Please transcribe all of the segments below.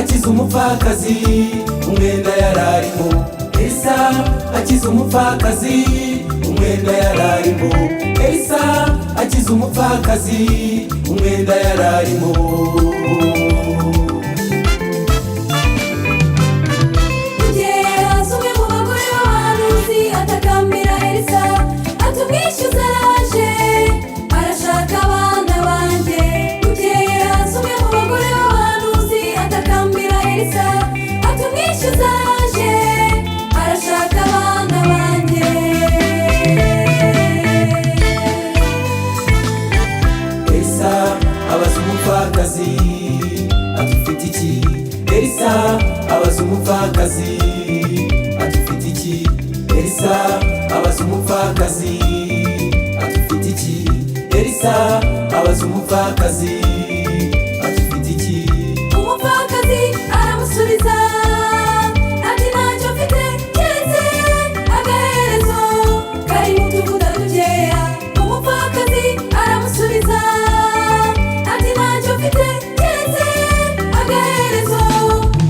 akiza umupfakazi umwenda yararimo. Elisa akiza umupfakazi umwenda yararimo. Elisa akiza umupfakazi umwenda yararimo. Atufite iki? Elisa abaza umupfakazi atufite iki? Elisa abaza umupfakazi atufite iki? Elisa abaza umupfakazi atufite iki? Umupfakazi aramusubiza ati ntacyo mfite keretse agaherezo kari mu tuvuta dukeya. Umupfakazi aramusubiza ati ntacyo mfite keretse agaherezo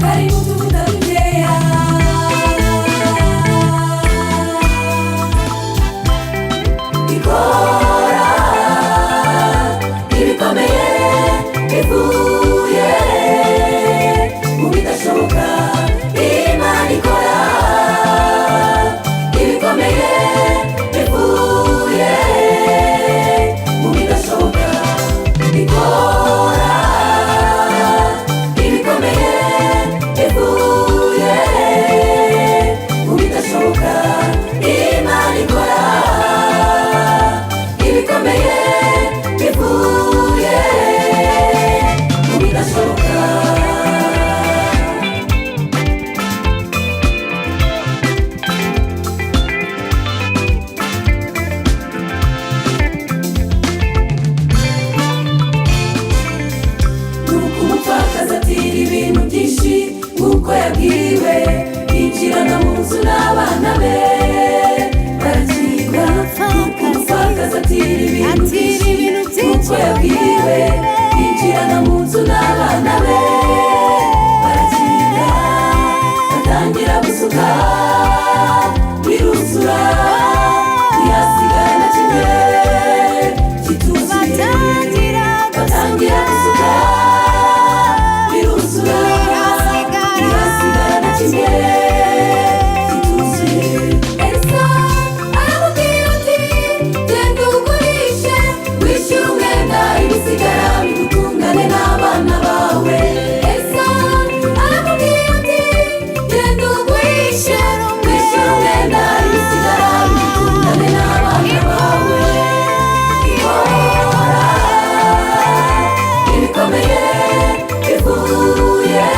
kari mu tuvuta dukeya. Ikora ibikomeye bivuye mu bidashoboka. Imana ikora ibikomeye bivuye mu bidashoboka. Ikora ibikomeye bivuye mu bidashoboka. Imana ikora ibikomeye bivuye mu bidashoboka. Nuko umupfakazi atira ibintu byinshi nk'uko yabwiwe, yinjirana mu nzu n'abana be barakirwa. Nuko umupfakazi atira ibintu byinshi nk'uko yabwiwe, yinjirana mu nzu n'abana be barakirwa. Batangira gusuka biruzura, ntihasigara na kimwe kituzuye. Batangira gusuka biruzura, ntihasigara na kimwe kituzuye. Elisa aramubwira ati genda ugurishe wishyure umwenda, ibisigara bigutungane n'abana bawe. Elisa aramubwira ati genda ugurishe wishyure umwenda, ibisigara bigutungane n'abana bawe. Ikora ibikomeye bivuye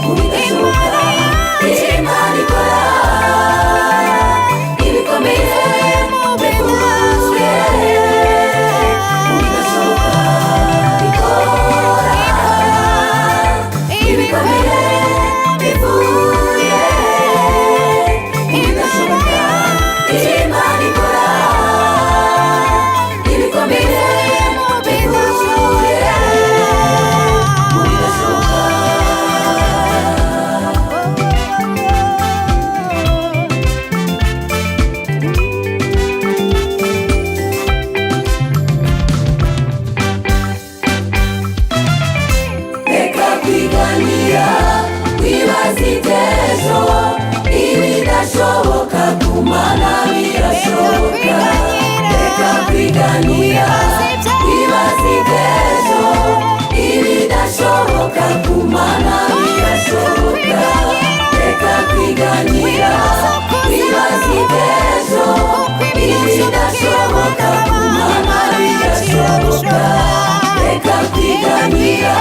mu bidashoboka. Imana ikora ibikomeye bivuye mu bidashoboka. Ikora ibikomeye bivuye mu bidashoboka. Imana ikora ibikomeye bivuye mu bidashoboka. Reka kwiganyira wibaza iby'ejo, ibidashoboka ku Mana birashoboka. Reka kwiganyira wibaza iby'ejo, ibidashoboka ku Mana birashoboka. Reka kwiganyira wibaza iby'ejo, ibidashoboka ku Mana birashoboka. Reka kwiganyira